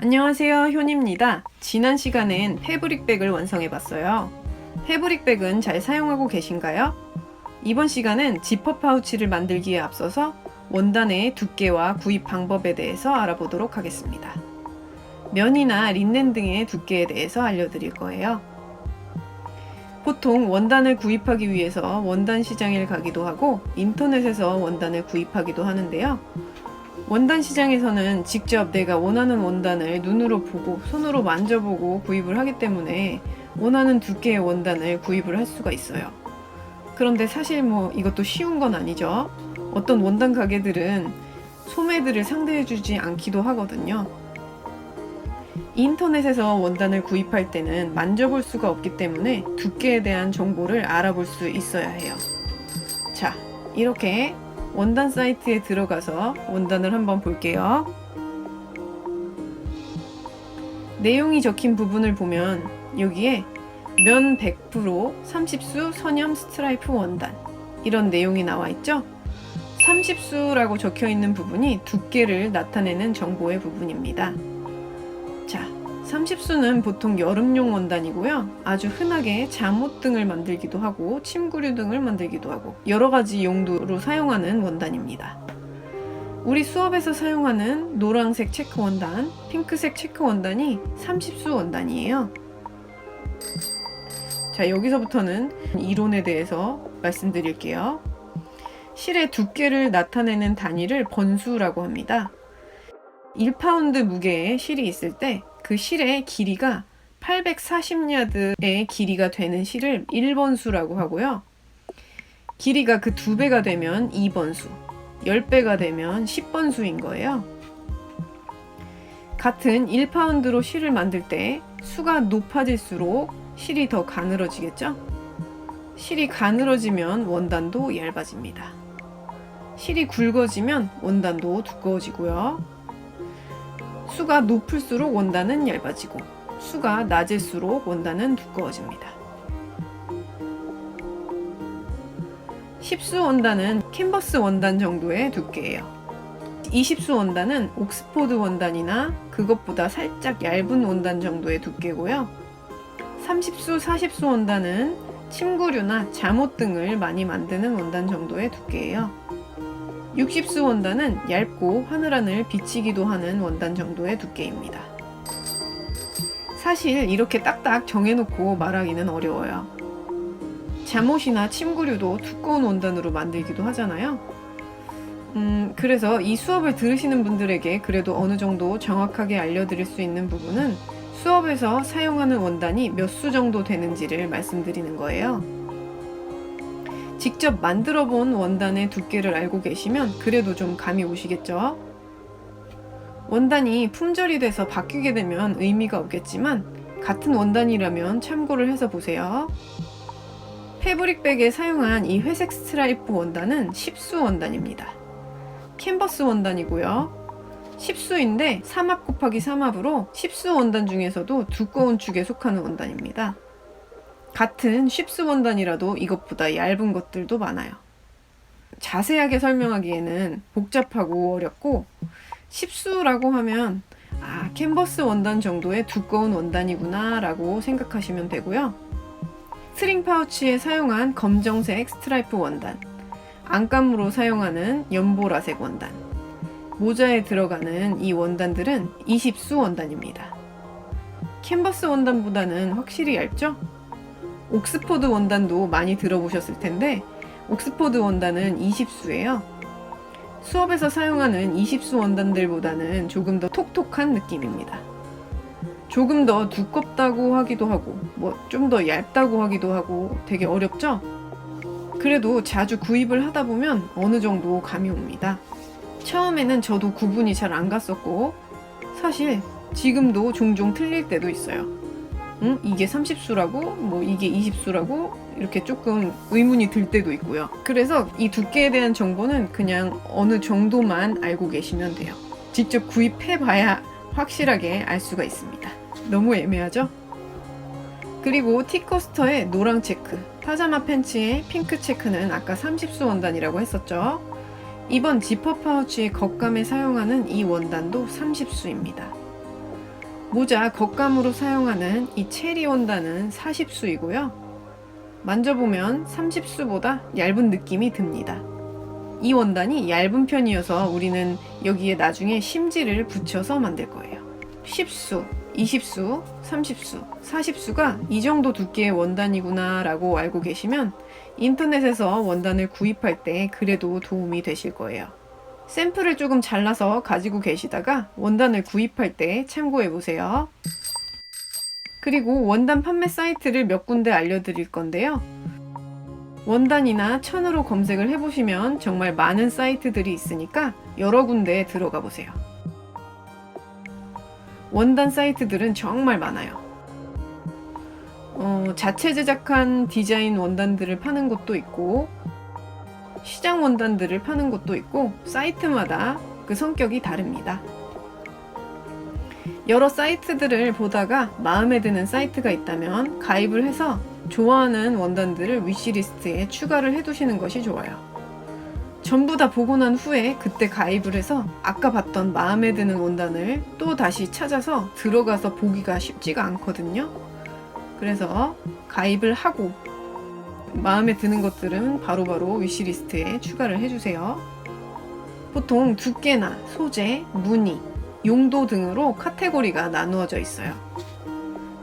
안녕하세요, 효니입니다. 지난 시간엔 패브릭백을 완성해봤어요. 패브릭백은 잘 사용하고 계신가요? 이번 시간은 지퍼 파우치를 만들기에 앞서서 원단의 두께와 구입 방법에 대해서 알아보도록 하겠습니다. 면이나 린넨 등의 두께에 대해서 알려드릴 거예요. 보통 원단을 구입하기 위해서 원단 시장에 가기도 하고 인터넷에서 원단을 구입하기도 하는데요. 원단 시장에서는 직접 내가 원하는 원단을 눈으로 보고 손으로 만져보고 구입을 하기 때문에 원하는 두께의 원단을 구입을 할 수가 있어요. 그런데 사실 이것도 쉬운 건 아니죠. 어떤 원단 가게들은 소매들을 상대해주지 않기도 하거든요. 인터넷에서 원단을 구입할 때는 만져볼 수가 없기 때문에 두께에 대한 정보를 알아볼 수 있어야 해요. 자, 이렇게 원단 사이트에 들어가서 원단을 한번 볼게요. 내용이 적힌 부분을 보면 여기에 면 100% 30수 선염 스트라이프 원단 이런 내용이 나와 있죠. 30수라고 적혀 있는 부분이 두께를 나타내는 정보의 부분입니다. 자, 30수는 보통 여름용 원단이고요. 아주 흔하게 잠옷 등을 만들기도 하고 침구류 등을 만들기도 하고 여러 가지 용도로 사용하는 원단입니다. 우리 수업에서 사용하는 노란색 체크 원단, 핑크색 체크 원단이 30수 원단이에요. 자, 여기서부터는 이론에 대해서 말씀드릴게요. 실의 두께를 나타내는 단위를 번수라고 합니다. 1파운드 무게의 실이 있을 때 그 실의 길이가 840야드의 길이가 되는 실을 1번수라고 하고요. 길이가 그 2배가 되면 2번수, 10배가 되면 10번수인 거예요. 같은 1파운드로 실을 만들 때 수가 높아질수록 실이 더 가늘어지겠죠? 실이 가늘어지면 원단도 얇아집니다. 실이 굵어지면 원단도 두꺼워지고요. 수가 높을수록 원단은 얇아지고 수가 낮을수록 원단은 두꺼워집니다. 10수 원단은 캔버스 원단 정도의 두께예요. 20수 원단은 옥스포드 원단이나 그것보다 살짝 얇은 원단 정도의 두께고요. 30수, 40수 원단은 침구류나 잠옷 등을 많이 만드는 원단 정도의 두께예요. 60수 원단은 얇고 하늘하늘 비치기도 하는 원단 정도의 두께입니다. 사실 이렇게 딱딱 정해놓고 말하기는 어려워요. 잠옷이나 침구류도 두꺼운 원단으로 만들기도 하잖아요. 그래서 이 수업을 들으시는 분들에게 그래도 어느 정도 정확하게 알려드릴 수 있는 부분은 수업에서 사용하는 원단이 몇 수 정도 되는지를 말씀드리는 거예요. 직접 만들어 본 원단의 두께를 알고 계시면 그래도 좀 감이 오시겠죠? 원단이 품절이 돼서 바뀌게 되면 의미가 없겠지만 같은 원단이라면 참고를 해서 보세요. 패브릭백에 사용한 이 회색 스트라이프 원단은 10수 원단입니다. 캔버스 원단이고요. 10수인데 3합 곱하기 3합으로 10수 원단 중에서도 두꺼운 축에 속하는 원단입니다. 같은 10수 원단이라도 이것보다 얇은 것들도 많아요. 자세하게 설명하기에는 복잡하고 어렵고 10수라고 하면 캔버스 원단 정도의 두꺼운 원단이구나 라고 생각하시면 되고요. 스트링 파우치에 사용한 검정색 스트라이프 원단, 안감으로 사용하는 연보라색 원단, 모자에 들어가는 이 원단들은 20수 원단입니다. 캔버스 원단보다는 확실히 얇죠? 옥스포드 원단도 많이 들어보셨을 텐데 옥스포드 원단은 20수예요. 수업에서 사용하는 20수 원단들보다는 조금 더 톡톡한 느낌입니다. 조금 더 두껍다고 하기도 하고 좀 더 얇다고 하기도 하고 되게 어렵죠? 그래도 자주 구입을 하다 보면 어느 정도 감이 옵니다. 처음에는 저도 구분이 잘 안 갔었고 사실 지금도 종종 틀릴 때도 있어요. 이게 30수라고 이게 20수라고 이렇게 조금 의문이 들 때도 있고요. 그래서 이 두께에 대한 정보는 그냥 어느 정도만 알고 계시면 돼요. 직접 구입해 봐야 확실하게 알 수가 있습니다. 너무 애매하죠? 그리고 티코스터의 노랑 체크, 파자마 팬츠의 핑크 체크는 아까 30수 원단이라고 했었죠. 이번 지퍼 파우치의 겉감에 사용하는 이 원단도 30수입니다. 모자 겉감으로 사용하는 이 체리 원단은 40수이고요. 만져보면 30수보다 얇은 느낌이 듭니다. 이 원단이 얇은 편이어서 우리는 여기에 나중에 심지를 붙여서 만들 거예요. 10수, 20수, 30수, 40수가 이 정도 두께의 원단이구나 라고 알고 계시면 인터넷에서 원단을 구입할 때 그래도 도움이 되실 거예요. 샘플을 조금 잘라서 가지고 계시다가 원단을 구입할 때 참고해 보세요. 그리고 원단 판매 사이트를 몇 군데 알려드릴 건데요. 원단이나 천으로 검색을 해보시면 정말 많은 사이트들이 있으니까 여러 군데에 들어가 보세요. 원단 사이트들은 정말 많아요. 자체 제작한 디자인 원단들을 파는 곳도 있고 시장 원단들을 파는 곳도 있고 사이트마다 그 성격이 다릅니다. 여러 사이트들을 보다가 마음에 드는 사이트가 있다면 가입을 해서 좋아하는 원단들을 위시리스트에 추가를 해두시는 것이 좋아요. 전부 다 보고 난 후에 그때 가입을 해서 아까 봤던 마음에 드는 원단을 또 다시 찾아서 들어가서 보기가 쉽지가 않거든요. 그래서 가입을 하고 마음에 드는 것들은 바로바로 위시리스트에 추가를 해주세요. 보통 두께나 소재, 무늬, 용도 등으로 카테고리가 나누어져 있어요.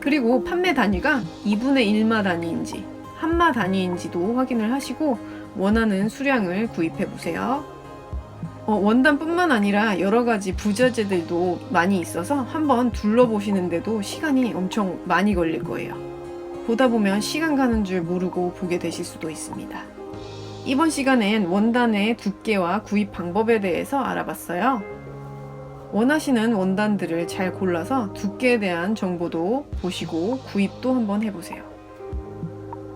그리고 판매 단위가 2분의 1마 단위인지 한마 단위인지도 확인을 하시고 원하는 수량을 구입해 보세요. 원단뿐만 아니라 여러 가지 부자재들도 많이 있어서 한번 둘러보시는데도 시간이 엄청 많이 걸릴 거예요. 보다 보면 시간 가는 줄 모르고 보게 되실 수도 있습니다. 이번 시간엔 원단의 두께와 구입 방법에 대해서 알아봤어요. 원하시는 원단들을 잘 골라서 두께에 대한 정보도 보시고 구입도 한번 해보세요.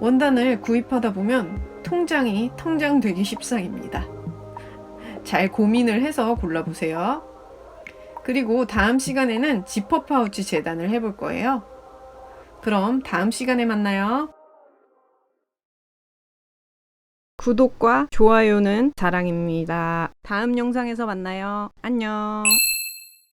원단을 구입하다 보면 통장이 텅장되기 십상입니다. 잘 고민을 해서 골라보세요. 그리고 다음 시간에는 지퍼 파우치 재단을 해볼 거예요. 그럼 다음 시간에 만나요. 구독과 좋아요는 사랑입니다. 다음 영상에서 만나요. 안녕.